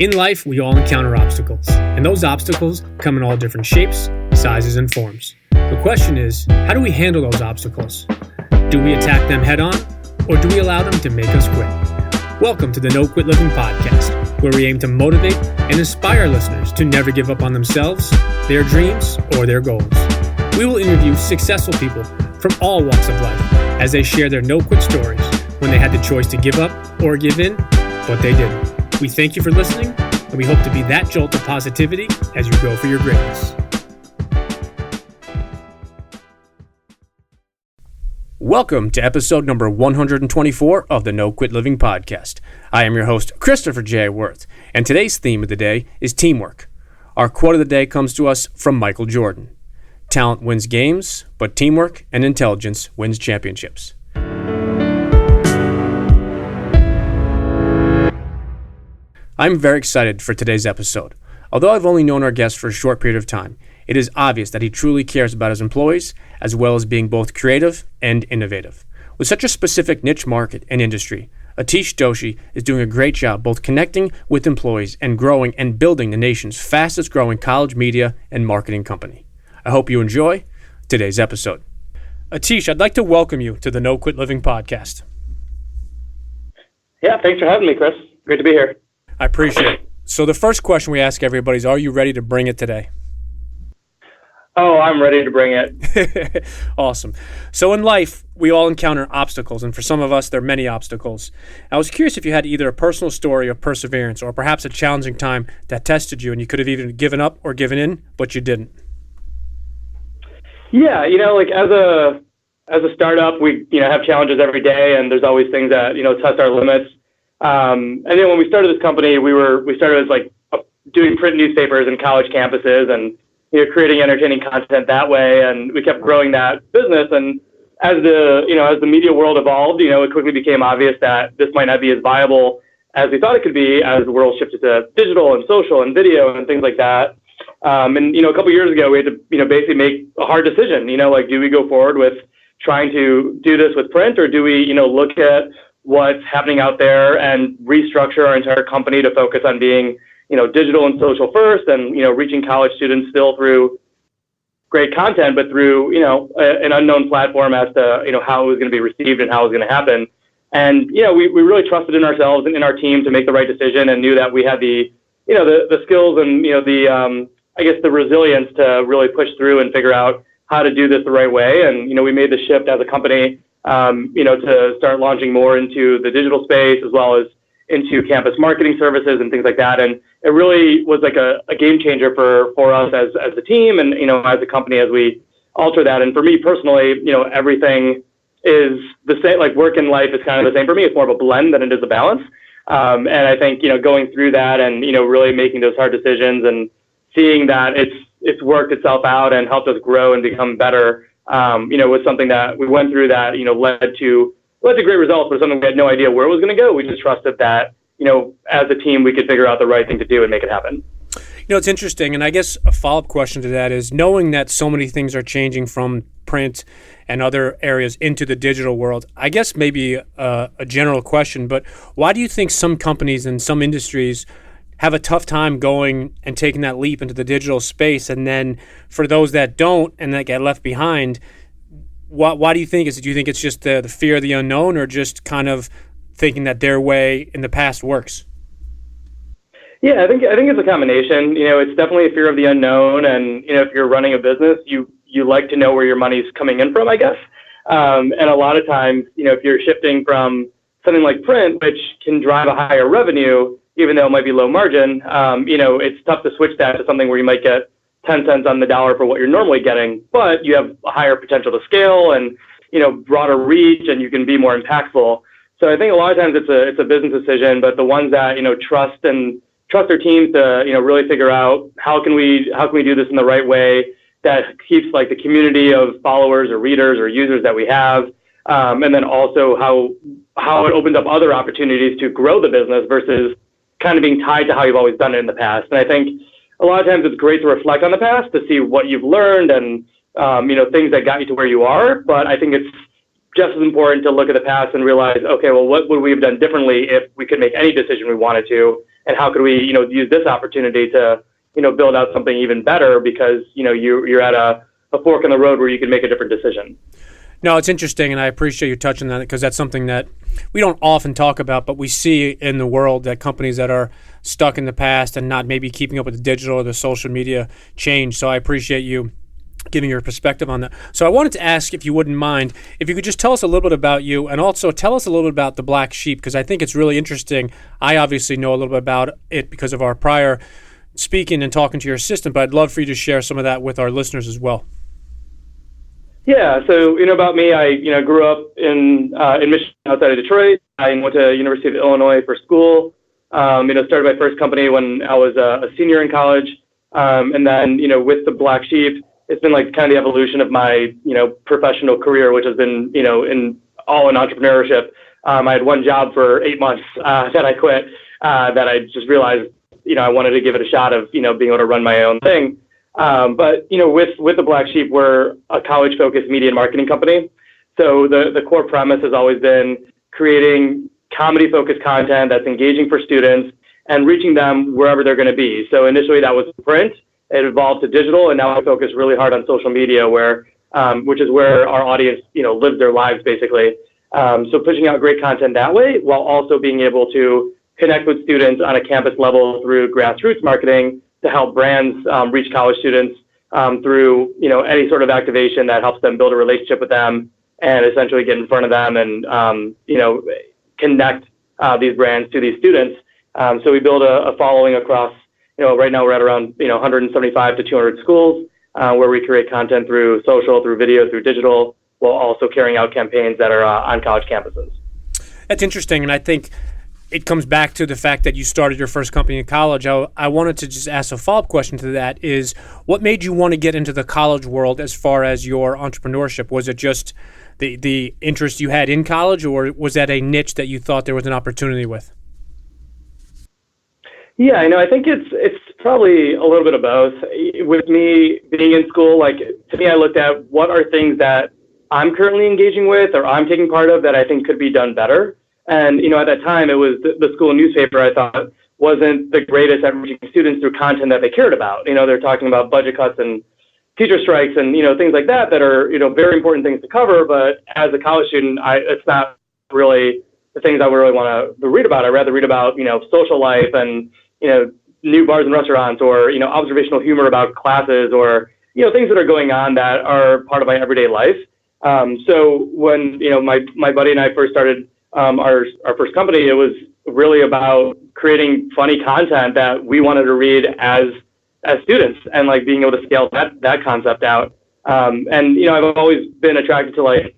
In life, we all encounter obstacles, and those obstacles come in all different shapes, sizes, and forms. The question is, how do we handle those obstacles? Do we attack them head on, or do we allow them to make us quit? Welcome to the No Quit Living podcast, where we aim to motivate and inspire listeners to never give up on themselves, their dreams, or their goals. We will interview successful people from all walks of life as they share their no-quit stories when they had the choice to give up or give in, but they didn't. We thank you for listening, and we hope to be that jolt of positivity as you go for your greatness. Welcome to episode number 124 of the No Quit Living podcast. I am your host, Christopher J. Worth, and today's theme of the day is teamwork. Our quote of the day comes to us from Michael Jordan. Talent wins games, but teamwork and intelligence wins championships. I'm very excited for today's episode. Although I've only known our guest for a short period of time, it is obvious that he truly cares about his employees, as well as being both creative and innovative. With such a specific niche market and industry, Atish Doshi is doing a great job both connecting with employees and growing and building the nation's fastest growing college media and marketing company. I hope you enjoy today's episode. Atish, I'd like to welcome you to the No Quit Living podcast. Yeah, thanks for having me, Chris. Great to be here. I appreciate it. So the first question we ask everybody is, are you ready to bring it today? Oh, I'm ready to bring it. Awesome. So in life, we all encounter obstacles, and for some of us, there are many obstacles. I was curious if you had either a personal story of perseverance or perhaps a challenging time that tested you and you could have either given up or given in, but you didn't. Yeah, like as a startup, we have challenges every day, and there's always things that test our limits. And then when we started this company, we started as doing print newspapers in college campuses and creating entertaining content that way, and we kept growing that business. And as the media world evolved, it quickly became obvious that this might not be as viable as we thought it could be as the world shifted to digital and social and video and things like that. And a couple years ago, we had to basically make a hard decision. Do we go forward with trying to do this with print, or do we look at what's happening out there and restructure our entire company to focus on being, digital and social first, and, reaching college students still through great content, but through, an unknown platform as to, how it was going to be received and how it was going to happen. And, we really trusted in ourselves and in our team to make the right decision, and knew that we had the skills and, the resilience to really push through and figure out how to do this the right way. And, we made the shift as a company, to start launching more into the digital space as well as into campus marketing services and things like that. And it really was like a game changer for us as a team and, as a company as we alter that. And for me personally, everything is the same, like work and life is kind of the same for me. It's more of a blend than it is a balance. And I think, going through that and, really making those hard decisions and seeing that it's worked itself out and helped us grow and become better, was something that we went through that, led to great results, but something we had no idea where it was going to go. We just trusted that, as a team, we could figure out the right thing to do and make it happen. It's interesting. And I guess a follow-up question to that is, knowing that so many things are changing from print and other areas into the digital world, I guess maybe a general question, but why do you think some companies and some industries have a tough time going and taking that leap into the digital space? And then for those that don't and that get left behind, why do you think? Do you think it's just the fear of the unknown, or just kind of thinking that their way in the past works? Yeah, I think it's a combination. It's definitely a fear of the unknown. And, if you're running a business, you like to know where your money's coming in from, I guess. And a lot of times, if you're shifting from something like print, which can drive a higher revenue, even though it might be low margin, it's tough to switch that to something where you might get 10 cents on the dollar for what you're normally getting, but you have a higher potential to scale and, broader reach, and you can be more impactful. So I think a lot of times it's a business decision, but the ones that, trust their teams to, really figure out how can we do this in the right way that keeps the community of followers or readers or users that we have. And then also how it opens up other opportunities to grow the business versus kind of being tied to how you've always done it in the past. And I think a lot of times it's great to reflect on the past to see what you've learned and, things that got you to where you are. But I think it's just as important to look at the past and realize, okay, well, what would we have done differently if we could make any decision we wanted to? and how could we, use this opportunity to, build out something even better because, you're at a fork in the road where you can make a different decision. No, it's interesting, and I appreciate you touching on that because that's something that we don't often talk about, but we see in the world that companies that are stuck in the past and not maybe keeping up with the digital or the social media change. So I appreciate you giving your perspective on that. So I wanted to ask, if you wouldn't mind, if you could just tell us a little bit about you and also tell us a little bit about the Black Sheep, because I think it's really interesting. I obviously know a little bit about it because of our prior speaking and talking to your assistant, but I'd love for you to share some of that with our listeners as well. Yeah, so about me, I grew up in Michigan, outside of Detroit. I went to University of Illinois for school. Started my first company when I was a senior in college, and then with the Black Sheep, it's been like kind of the evolution of my professional career, which has been in entrepreneurship. I had one job for 8 months that I quit. That I just realized I wanted to give it a shot of being able to run my own thing. But with the Black Sheep, we're a college-focused media and marketing company. So the core premise has always been creating comedy-focused content that's engaging for students and reaching them wherever they're going to be. So initially that was print, it evolved to digital, and now we focus really hard on social media, which is where our audience lives their lives basically. So pushing out great content that way, while also being able to connect with students on a campus level through grassroots marketing to help brands reach college students through any sort of activation that helps them build a relationship with them and essentially get in front of them and connect these brands to these students. So we build a following across right now we're at around 175 to 200 schools where we create content through social, through video, through digital, while also carrying out campaigns that are on college campuses. That's interesting, and I think it comes back to the fact that you started your first company in college. I wanted to just ask a follow-up question to that is, what made you want to get into the college world as far as your entrepreneurship? Was it just the interest you had in college, or was that a niche that you thought there was an opportunity with? Yeah, I think it's probably a little bit of both. With me being in school, to me, I looked at what are things that I'm currently engaging with or I'm taking part of that I think could be done better. And, at that time, it was the school newspaper, I thought, wasn't the greatest at reaching students through content that they cared about. They're talking about budget cuts and teacher strikes and, things like that are, very important things to cover. But as a college student, it's not really the things I would really want to read about. I'd rather read about, social life and, new bars and restaurants or, observational humor about classes or, things that are going on that are part of my everyday life. So when, my buddy and I first started our first company, it was really about creating funny content that we wanted to read as students and being able to scale that concept out. And I've always been attracted to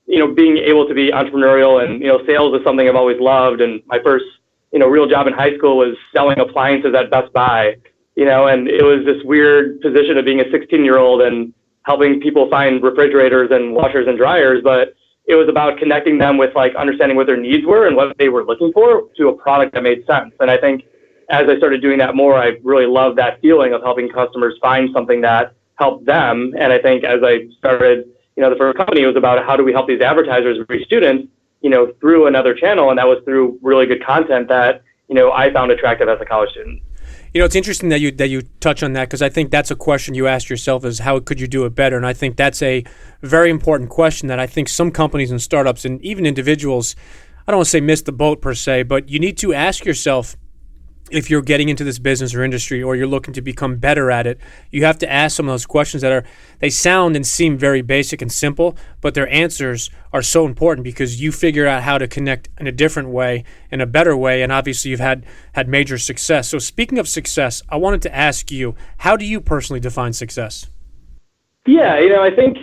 being able to be entrepreneurial and sales is something I've always loved. And my first real job in high school was selling appliances at Best Buy. And it was this weird position of being a 16-year-old and helping people find refrigerators and washers and dryers, but it was about connecting them with understanding what their needs were and what they were looking for to a product that made sense. And I think as I started doing that more, I really loved that feeling of helping customers find something that helped them. And I think as I started, the first company, it was about how do we help these advertisers reach students, through another channel. And that was through really good content that, I found attractive as a college student. It's interesting that you touch on that because I think that's a question you ask yourself is how could you do it better? And I think that's a very important question that I think some companies and startups and even individuals, I don't want to say miss the boat per se, but you need to ask yourself if you're getting into this business or industry or you're looking to become better at it, you have to ask some of those questions they sound and seem very basic and simple, but their answers are so important because you figure out how to connect in a different way, in a better way, and obviously you've had major success. So speaking of success, I wanted to ask you, how do you personally define success? Yeah, I think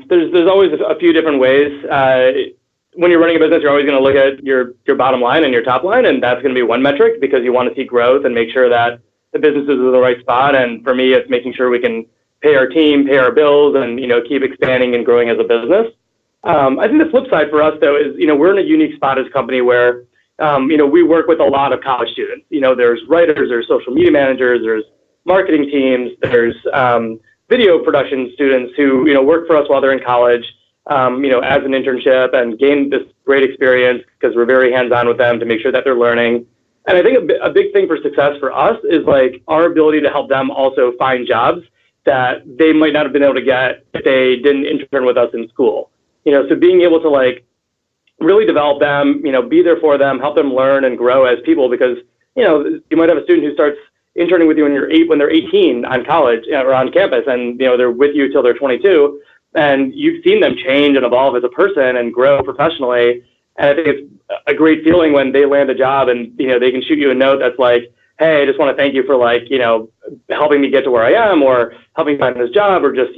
there's always a few different ways. When you're running a business, you're always going to look at your bottom line and your top line, and that's going to be one metric because you want to see growth and make sure that the business is in the right spot. And for me, it's making sure we can pay our team, pay our bills, and keep expanding and growing as a business. I think the flip side for us, though, is we're in a unique spot as a company where we work with a lot of college students. There's writers, there's social media managers, there's marketing teams, there's video production students who work for us while they're in college. As an internship and gain this great experience because we're very hands-on with them to make sure that they're learning. And I think a big thing for success for us is like our ability to help them also find jobs that they might not have been able to get if they didn't intern with us in school. So being able to like really develop them, be there for them, help them learn and grow as people, because, you might have a student who starts interning with you when they're 18 on college or on campus, and, they're with you till they're 22, and you've seen them change and evolve as a person and grow professionally. And I think it's a great feeling when they land a job and, they can shoot you a note that's like, hey, I just want to thank you for like, helping me get to where I am, or helping find this job, or just,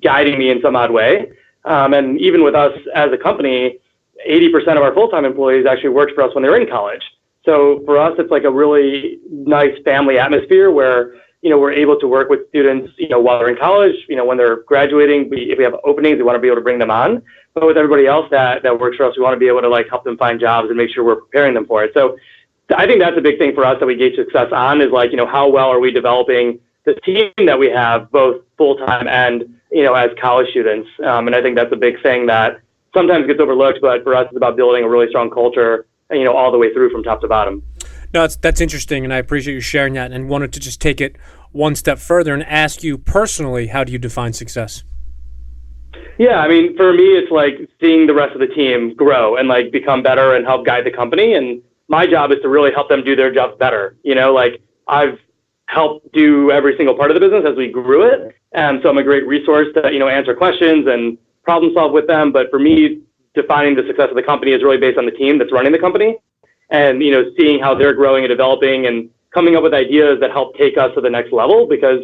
guiding me in some odd way. And even with us as a company, 80% of our full-time employees actually worked for us when they were in college. So for us, it's like a really nice family atmosphere where, we're able to work with students, while they're in college, when they're graduating, if we have openings, we want to be able to bring them on. But with everybody else that works for us, we want to be able to like help them find jobs and make sure we're preparing them for it. So I think that's a big thing for us that we gauge success on, is like, how well are we developing the team that we have, both full-time and, as college students. And I think that's a big thing that sometimes gets overlooked, but for us, it's about building a really strong culture, all the way through from top to bottom. No, that's interesting, and I appreciate you sharing that, and wanted to just take it one step further and ask you personally, how do you define success? Yeah, I mean, for me, it's like seeing the rest of the team grow and like become better and help guide the company. And my job is to really help them do their jobs better. Like I've helped do every single part of the business as we grew it. And so I'm a great resource to, answer questions and problem solve with them. But for me, defining the success of the company is really based on the team that's running the company, and, seeing how they're growing and developing and coming up with ideas that help take us to the next level. Because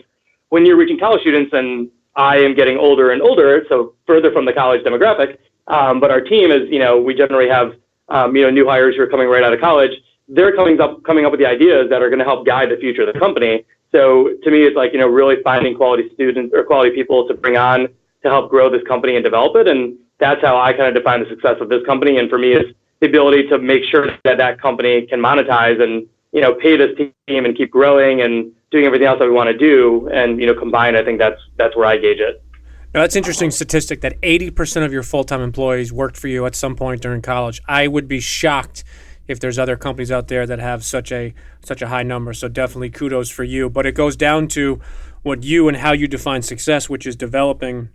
when you're reaching college students, and I am getting older and older, so further from the college demographic, but our team is, we generally have, new hires who are coming right out of college. They're coming up with the ideas that are going to help guide the future of the company. So to me, it's like, really finding quality students or quality people to bring on to help grow this company and develop it. And that's how I kind of define the success of this company. And for me, it's the ability to make sure that company can monetize and, pay this team and keep growing and doing everything else that we want to do. And, combined, I think that's where I gauge it. Now, that's an interesting statistic that 80% of your full-time employees worked for you at some point during college. I would be shocked if there's other companies out there that have such a high number. So definitely kudos for you. But it goes down to what you and how you define success, which is developing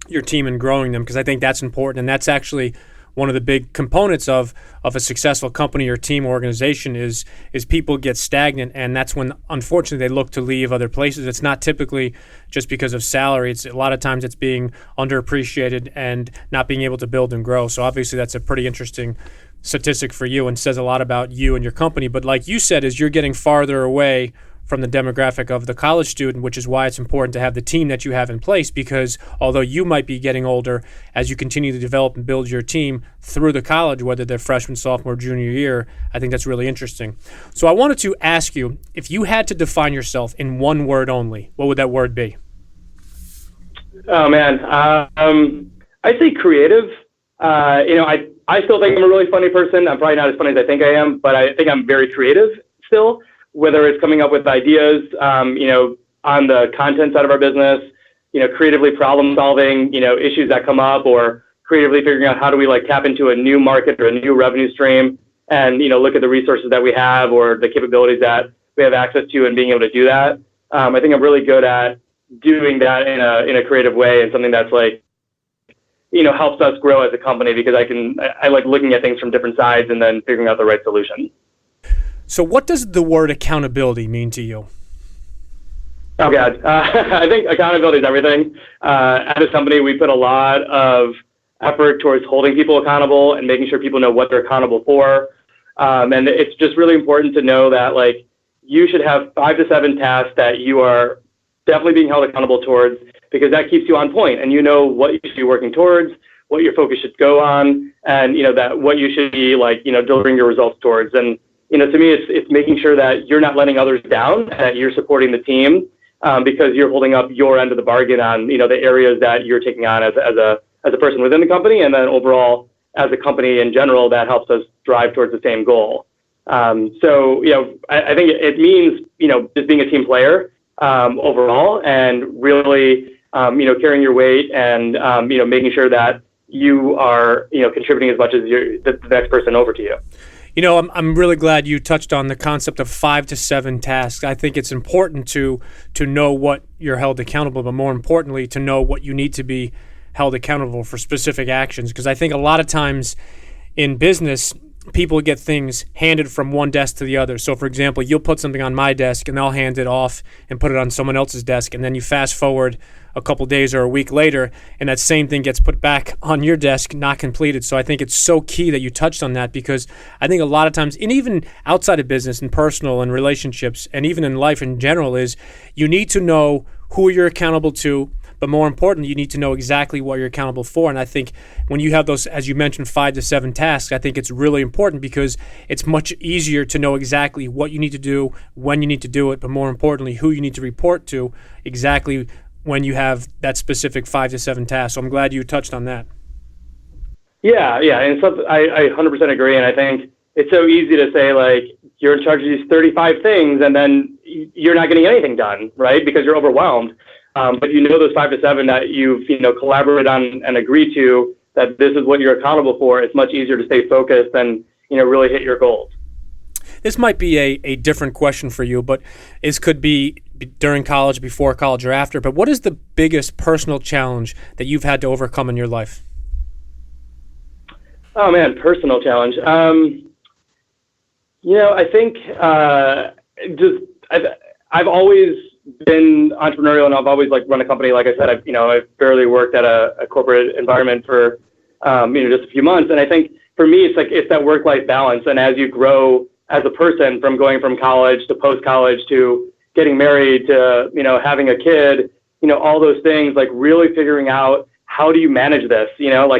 your team and growing them, because I think that's important. And that's actually one of the big components of a successful company or team or organization is people get stagnant, and that's when, unfortunately, they look to leave other places. It's not typically just because of salary. It's a lot of times it's being underappreciated and not being able to build and grow. So obviously that's a pretty interesting statistic for you and says a lot about you and your company. But like you said, as you're getting farther away from the demographic of the college student, which is why it's important to have the team that you have in place, because although you might be getting older, as you continue to develop and build your team through the college, whether they're freshman, sophomore, junior year, I think that's really interesting. So I wanted to ask you, if you had to define yourself in one word only, what would that word be? Oh, man. I'd say creative. I still think I'm a really funny person. I'm probably not as funny as I think I am, but I think I'm very creative still, whether it's coming up with ideas, on the content side of our business, creatively problem solving, issues that come up, or creatively figuring out how do we like tap into a new market or a new revenue stream and, look at the resources that we have or the capabilities that we have access to and being able to do that. I think I'm really good at doing that in a creative way, and something that's like, helps us grow as a company, because I like looking at things from different sides and then figuring out the right solution. So what does the word accountability mean to you? Oh, God. I think accountability is everything. At this company, we put a lot of effort towards holding people accountable and making sure people know what they're accountable for. And it's just really important to know that, like, you should have 5 to 7 tasks that you are definitely being held accountable towards, because that keeps you on point and what you should be working towards, what your focus should go on, and, that what you should be like, delivering your results towards. And, to me, it's making sure that you're not letting others down, that you're supporting the team, because you're holding up your end of the bargain on, the areas that you're taking on as a person within the company. And then overall, as a company in general, that helps us drive towards the same goal. So, I think it means, just being a team player, overall, and really, carrying your weight and, making sure that you are, contributing as much as the next person over to you. I'm really glad you touched on the concept of 5 to 7 tasks. I think it's important to know what you're held accountable, but more importantly, to know what you need to be held accountable for specific actions. Because I think a lot of times in business, people get things handed from one desk to the other. So, for example, you'll put something on my desk and I'll hand it off and put it on someone else's desk. And then you fast forward a couple days or a week later, and that same thing gets put back on your desk, not completed. So I think it's so key that you touched on that, because I think a lot of times, and even outside of business and personal and relationships and even in life in general, is you need to know who you're accountable to, but more importantly, you need to know exactly what you're accountable for. And I think when you have those, as you mentioned, 5 to 7 tasks, I think it's really important, because it's much easier to know exactly what you need to do, when you need to do it, but more importantly, who you need to report to exactly when you have that specific 5 to 7 tasks. So I'm glad you touched on that. Yeah. And so I 100% agree. And I think it's so easy to say, like, you're in charge of these 35 things and then you're not getting anything done, right? Because you're overwhelmed. But those 5 to 7 that you've, collaborated on and agreed to, that this is what you're accountable for, it's much easier to stay focused and, really hit your goals. This might be a different question for you, but this could be during college, before college, or after. But what is the biggest personal challenge that you've had to overcome in your life? Oh man, personal challenge. I think I've always been entrepreneurial, and I've always run a company. Like I said, I've barely worked at a corporate environment for just a few months. And I think for me, it's that work-life balance. And as you grow as a person, from going from college to post-college to getting married to, having a kid, all those things, really figuring out, how do you manage this?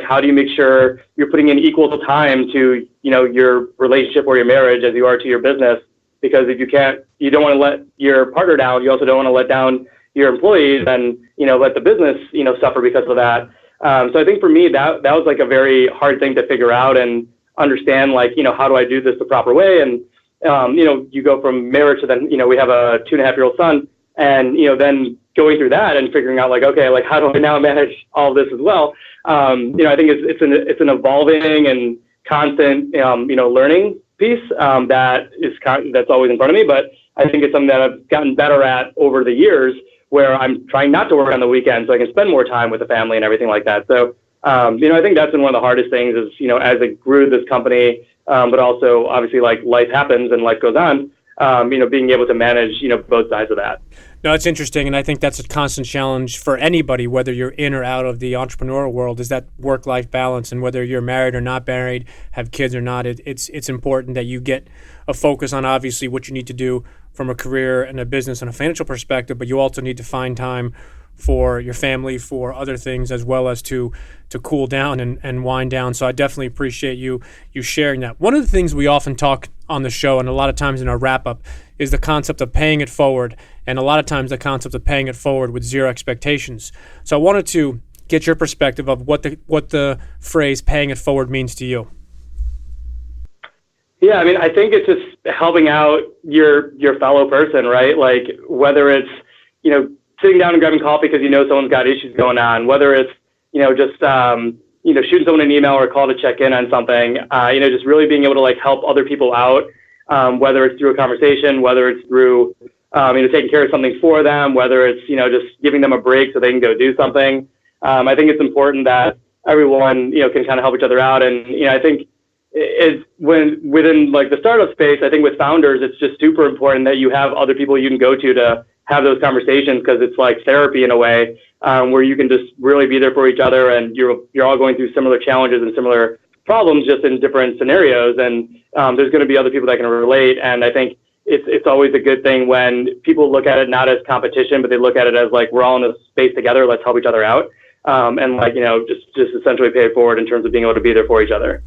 How do you make sure you're putting in equal time to, your relationship or your marriage as you are to your business? Because if you don't want to let your partner down. You also don't want to let down your employees and, let the business, suffer because of that. So I think for me, that was a very hard thing to figure out and understand, how do I do this the proper way? And, you go from marriage to then, we have a 2.5-year-old son, and, then going through that and figuring out okay, how do I now manage all this as well? I think it's an evolving and constant, learning piece, that's always in front of me. But I think it's something that I've gotten better at over the years, where I'm trying not to work on the weekends so I can spend more time with the family and everything like that. So, I think that's been one of the hardest things is, as I grew this company, but also obviously life happens and life goes on, being able to manage, both sides of that. No, it's interesting, and I think that's a constant challenge for anybody, whether you're in or out of the entrepreneurial world, is that work-life balance. And whether you're married or not married, have kids or not, it's important that you get a focus on obviously what you need to do from a career and a business and a financial perspective, but you also need to find time for your family, for other things, as well as to cool down and wind down. So I definitely appreciate you sharing that. One of the things we often talk on the show, and a lot of times in our wrap-up, is the concept of paying it forward, and a lot of times the concept of paying it forward with zero expectations. So I wanted to get your perspective of what the phrase paying it forward means to you. Yeah, I think it's just helping out your fellow person, right? Whether it's, sitting down and grabbing coffee because someone's got issues going on, whether it's, just, shooting someone an email or a call to check in on something, just really being able to help other people out, whether it's through a conversation, whether it's through, taking care of something for them, whether it's, just giving them a break so they can go do something. I think it's important that everyone, can kind of help each other out. And, I think within the startup space, I think with founders, it's just super important that you have other people you can go to have those conversations, because it's like therapy in a way, where you can just really be there for each other, and you're all going through similar challenges and similar problems, just in different scenarios. And there's going to be other people that can relate. And I think it's always a good thing when people look at it not as competition, but they look at it as we're all in this space together. Let's help each other out, and just essentially pay it forward in terms of being able to be there for each other.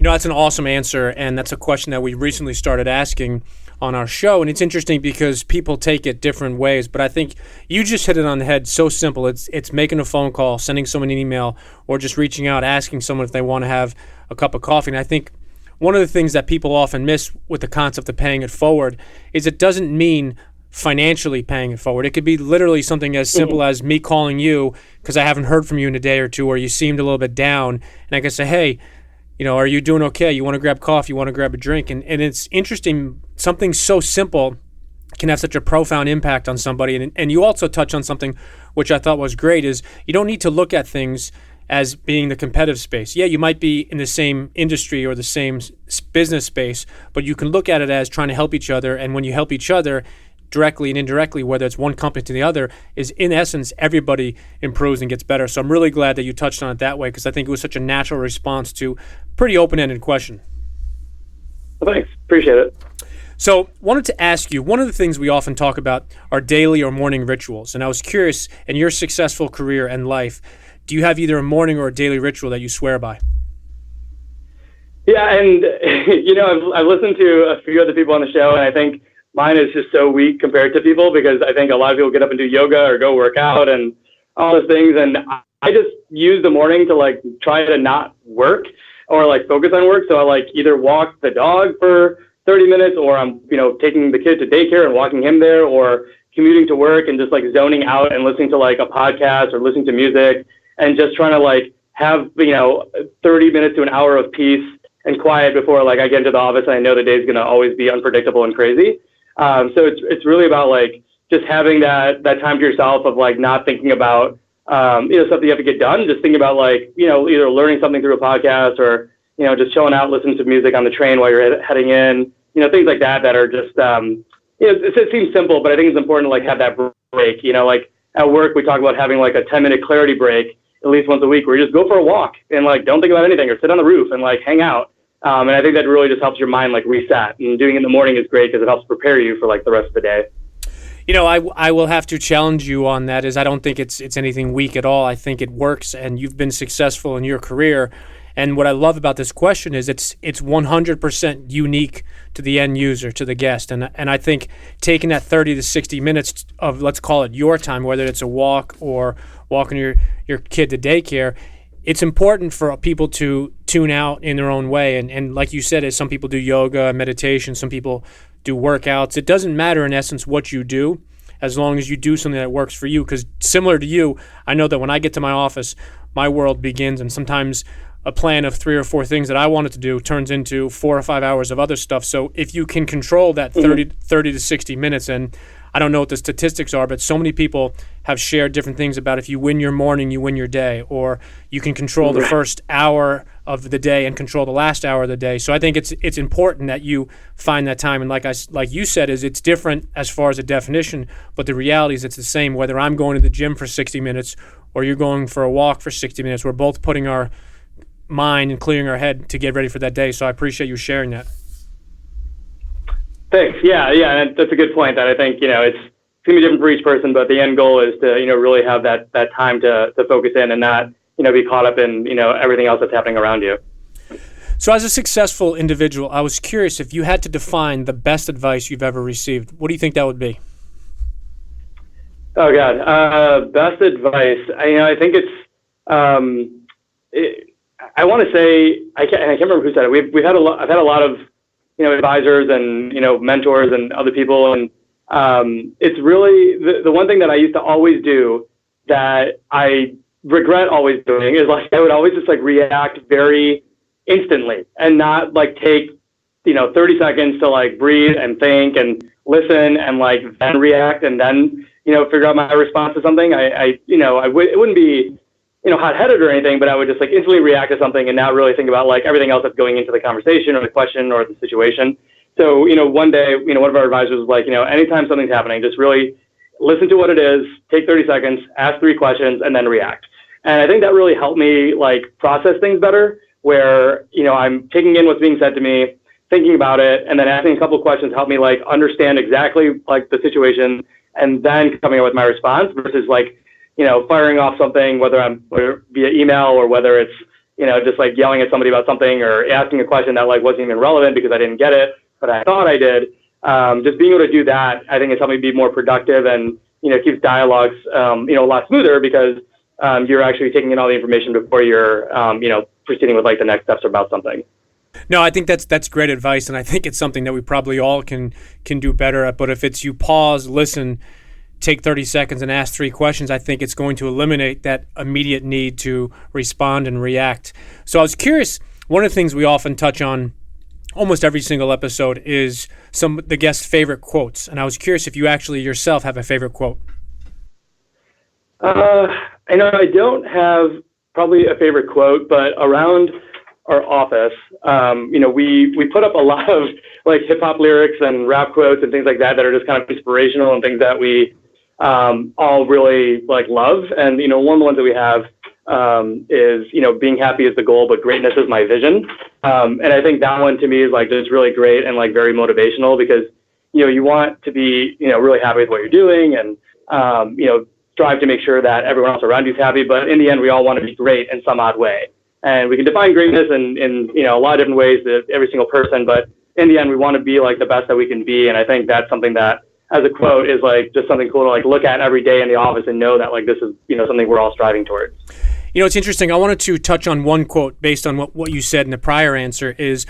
That's an awesome answer, and that's a question that we recently started asking on our show. And it's interesting because people take it different ways, but I think you just hit it on the head. So simple. It's making a phone call, sending someone an email, or just reaching out, asking someone if they want to have a cup of coffee. And I think one of the things that people often miss with the concept of paying it forward is it doesn't mean financially paying it forward. It could be literally something as simple as me calling you because I haven't heard from you in a day or two, or you seemed a little bit down, and I can say, hey, are you doing okay? You want to grab coffee? You want to grab a drink? And it's interesting. Something so simple can have such a profound impact on somebody. And you also touch on something which I thought was great is you don't need to look at things as being the competitive space. Yeah, you might be in the same industry or the same business space, but you can look at it as trying to help each other. And when you help each other directly and indirectly, whether it's one company to the other, is in essence, everybody improves and gets better. So I'm really glad that you touched on it that way, because I think it was such a natural response to pretty open-ended question. Well, thanks. Appreciate it. So wanted to ask you, one of the things we often talk about are daily or morning rituals. And I was curious, in your successful career and life, do you have either a morning or a daily ritual that you swear by? Yeah, and I've listened to a few other people on the show, and I think mine is just so weak compared to people, because I think a lot of people get up and do yoga or go work out and all those things. And I just use the morning to try to not work or focus on work. So I either walk the dog for 30 minutes, or I'm, taking the kid to daycare and walking him there, or commuting to work and just zoning out and listening to a podcast or listening to music and just trying to have, 30 minutes to an hour of peace and quiet before I get into the office. And I know the day's going to always be unpredictable and crazy. So it's really about just having that time to yourself of not thinking about stuff that you have to get done, just thinking about either learning something through a podcast or just chilling out, listening to music on the train while you're heading in, things like that are just it seems simple, but I think it's important to have that break. At work we talk about having a 10-minute clarity break at least once a week, where you just go for a walk and don't think about anything, or sit on the roof and hang out. And I think that really just helps your mind reset. And doing it in the morning is great because it helps prepare you for the rest of the day. I will have to challenge you on that. Is I don't think it's anything weak at all. I think it works, and you've been successful in your career. And what I love about this question is it's 100% unique to the end user, to the guest. And I think taking that 30 to 60 minutes of, let's call it your time, whether it's a walk or walking your kid to daycare, it's important for people to tune out in their own way. And like you said, as some people do yoga, meditation, some people do workouts. It doesn't matter in essence what you do, as long as you do something that works for you. Because similar to you, I know that when I get to my office, my world begins, and sometimes a plan of 3 or 4 things that I wanted to do turns into 4 or 5 hours of other stuff. So if you can control that 30 to 60 minutes, and I don't know what the statistics are, but so many people have shared different things about if you win your morning, you win your day, or you can control the first hour of the day and control the last hour of the day. So I think it's important that you find that time. And like you said, it's different as far as a definition, but the reality is it's the same. Whether I'm going to the gym for 60 minutes or you're going for a walk for 60 minutes, we're both putting our mind and clearing our head to get ready for that day. So I appreciate you sharing that. Thanks. Yeah, that's a good point. That I think it's going to be different for each person, but the end goal is to really have that time to focus in and not be caught up in everything else that's happening around you. So as a successful individual, I was curious if you had to define the best advice you've ever received. What do you think that would be? Oh God, best advice. I think it's. I want to say I can't remember who said it. I've had a lot of advisors and mentors and other people, and it's really the one thing that I used to always do that I regret always doing is I would always just react very instantly and not take 30 seconds to breathe and think and listen and then react and then figure out my response to something. It wouldn't be hot-headed or anything, but I would just instantly react to something and not really think about everything else that's going into the conversation or the question or the situation. So, one day, one of our advisors was anytime something's happening, just really listen to what it is, take 30 seconds, ask 3 questions, and then react. And I think that really helped me process things better, where, I'm taking in what's being said to me, thinking about it, and then asking a couple of questions helped me understand exactly the situation and then coming up with my response versus firing off something, whether I'm via email or whether it's, just yelling at somebody about something or asking a question that wasn't even relevant because I didn't get it, but I thought I did. Just being able to do that, I think it's helped me be more productive and, keeps dialogues, a lot smoother because you're actually taking in all the information before you're, proceeding with the next steps about something. No, I think that's great advice, and I think it's something that we probably all can do better at. But if it's you pause, listen, take 30 seconds and ask 3 questions, I think it's going to eliminate that immediate need to respond and react. So I was curious, one of the things we often touch on almost every single episode is some of the guests' favorite quotes. And I was curious if you actually yourself have a favorite quote. I don't have probably a favorite quote, but around our office, we put up a lot of like hip hop lyrics and rap quotes and things like that are just kind of inspirational and things that we all really like love. And, one of the ones that we have is, being happy is the goal, but greatness is my vision. And I think that one to me is like just really great and like very motivational because, you want to be, really happy with what you're doing and, strive to make sure that everyone else around you is happy. But in the end, we all want to be great in some odd way. And we can define greatness in a lot of different ways to every single person. But in the end, we want to be like the best that we can be. And I think that's something that as a quote is like just something cool to like look at every day in the office and know that like this is, something we're all striving towards. It's interesting. I wanted to touch on one quote based on what you said in the prior answer is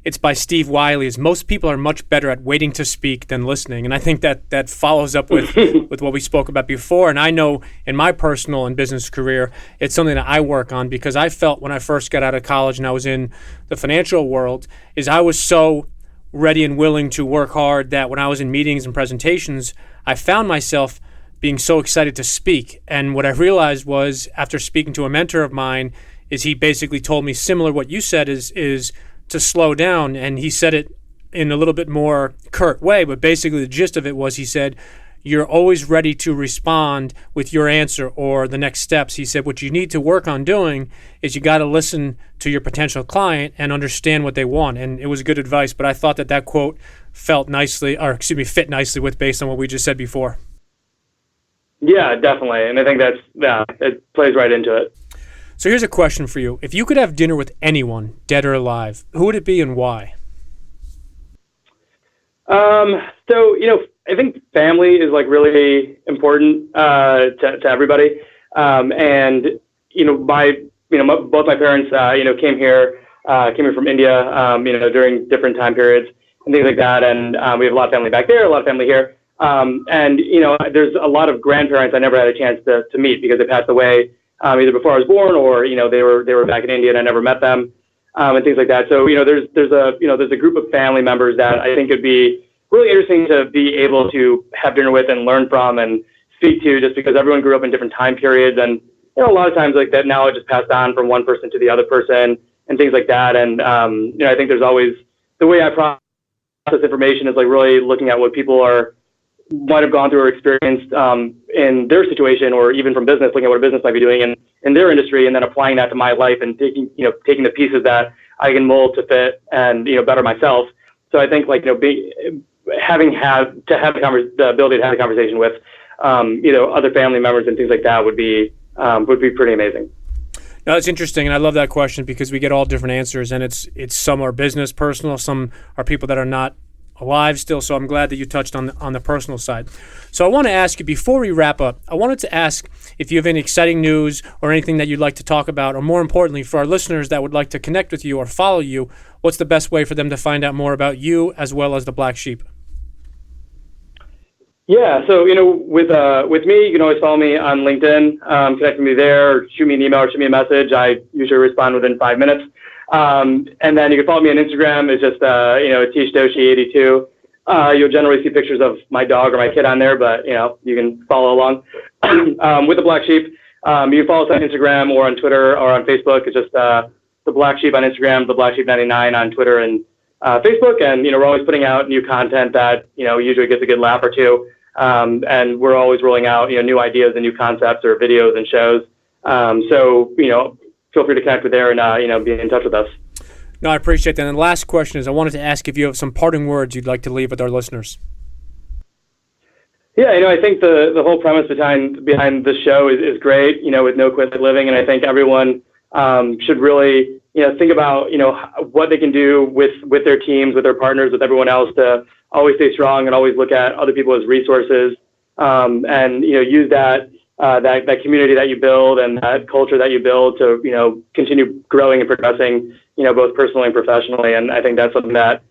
it's by Steve Wiley is most people are much better at waiting to speak than listening. And I think that follows up with, with what we spoke about before. And I know in my personal and business career, it's something that I work on because I felt when I first got out of college and I was in the financial world is I was so ready and willing to work hard that when I was in meetings and presentations, I found myself being so excited to speak. And what I realized was after speaking to a mentor of mine is he basically told me similar what you said is to slow down. And he said it in a little bit more curt way, but basically the gist of it was he said, you're always ready to respond with your answer or the next steps. He said, what you need to work on doing is you got to listen to your potential client and understand what they want. And it was good advice, but I thought that quote fit nicely with based on what we just said before. Yeah, definitely. And I think it plays right into it. So here's a question for you. If you could have dinner with anyone, dead or alive, who would it be and why? I think family is like really important to everybody. Both my parents, came here from India, during different time periods and things like that. And we have a lot of family back there, a lot of family here. There's a lot of grandparents I never had a chance to meet because they passed away either before I was born or, they were back in India and I never met them and things like that. So, there's a group of family members that I think would be really interesting to be able to have dinner with and learn from and speak to just because everyone grew up in different time periods. And, a lot of times like that knowledge is passed on from one person to the other person and things like that. And, I think there's always the way I process information is like really looking at what people might have gone through or experienced in their situation or even from business, looking at what a business might be doing in their industry and then applying that to my life and taking the pieces that I can mold to fit and, better myself. So I think the ability to have a conversation with, other family members and things like that would be pretty amazing. No, it's interesting, and I love that question because we get all different answers, and it's some are business, personal, some are people that are not alive still. So I'm glad that you touched on the personal side. So I want to ask you before we wrap up. I wanted to ask if you have any exciting news or anything that you'd like to talk about, or more importantly, for our listeners that would like to connect with you or follow you, what's the best way for them to find out more about you as well as the Black Sheep? Yeah, so with me, you can always follow me on LinkedIn, connect with me there, or shoot me an email or shoot me a message. I usually respond within 5 minutes. And then you can follow me on Instagram. It's just Atish Doshi 82. You'll generally see pictures of my dog or my kid on there, but you can follow along. With the Black Sheep, you can follow us on Instagram or on Twitter or on Facebook. It's just the Black Sheep on Instagram, the Black Sheep 99 on Twitter and Facebook. And we're always putting out new content that usually gets a good laugh or two. And we're always rolling out, new ideas and new concepts or videos and shows. So, feel free to connect with there and, be in touch with us. No, I appreciate that. And the last question is I wanted to ask if you have some parting words you'd like to leave with our listeners. Yeah, I think the whole premise behind this show is great, with no quit living. And I think everyone should really, think about, what they can do with their teams, with their partners, with everyone else to always stay strong and always look at other people as resources and, use that community that you build and that culture that you build to, continue growing and progressing, both personally and professionally. And I think that's something that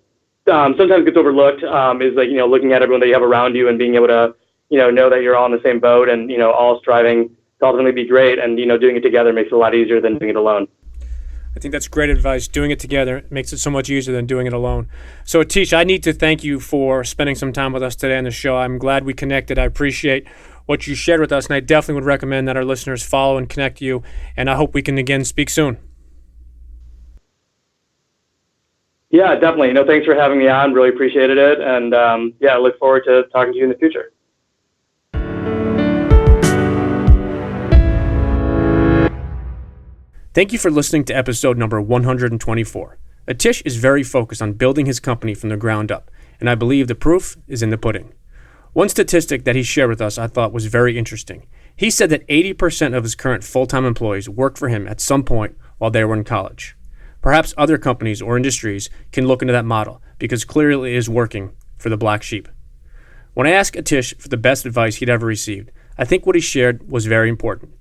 sometimes gets overlooked is like, looking at everyone that you have around you and being able to, know that you're all in the same boat and, all striving to ultimately be great and, doing it together makes it a lot easier than doing it alone. I think that's great advice. Doing it together makes it so much easier than doing it alone. So, Atish, I need to thank you for spending some time with us today on the show. I'm glad we connected. I appreciate what you shared with us, and I definitely would recommend that our listeners follow and connect you, and I hope we can again speak soon. Yeah, definitely. Thanks for having me on. Really appreciated it. And I look forward to talking to you in the future. Thank you for listening to episode number 124. Atish is very focused on building his company from the ground up, and I believe the proof is in the pudding. One statistic that he shared with us I thought was very interesting. He said that 80% of his current full-time employees worked for him at some point while they were in college. Perhaps other companies or industries can look into that model because clearly it is working for the black sheep. When I asked Atish for the best advice he'd ever received, I think what he shared was very important.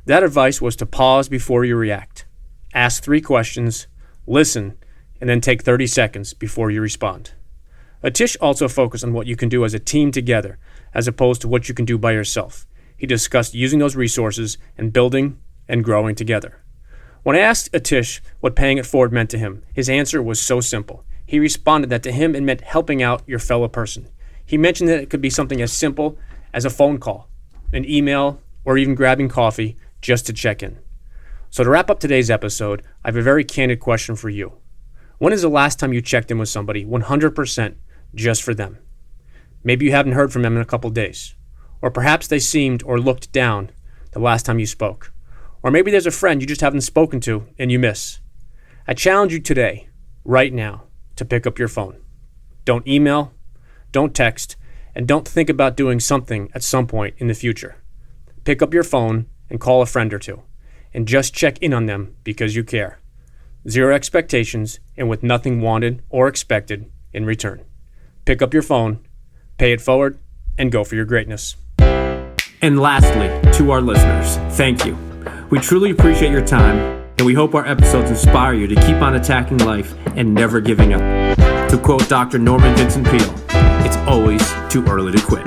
That advice was to pause before you react. Ask 3 questions, listen, and then take 30 seconds before you respond. Atish also focused on what you can do as a team together, as opposed to what you can do by yourself. He discussed using those resources and building and growing together. When I asked Atish what paying it forward meant to him, his answer was so simple. He responded that to him it meant helping out your fellow person. He mentioned that it could be something as simple as a phone call, an email, or even grabbing coffee just to check in. So to wrap up today's episode, I have a very candid question for you. When is the last time you checked in with somebody 100% just for them? Maybe you haven't heard from them in a couple days. Or perhaps they seemed or looked down the last time you spoke. Or maybe there's a friend you just haven't spoken to and you miss. I challenge you today, right now, to pick up your phone. Don't email, don't text, and don't think about doing something at some point in the future. Pick up your phone and call a friend or two, and just check in on them because you care. 0 expectations and with nothing wanted or expected in return. Pick up your phone, pay it forward, and go for your greatness. And lastly, to our listeners, thank you. We truly appreciate your time, and we hope our episodes inspire you to keep on attacking life and never giving up. To quote Dr. Norman Vincent Peale, it's always too early to quit.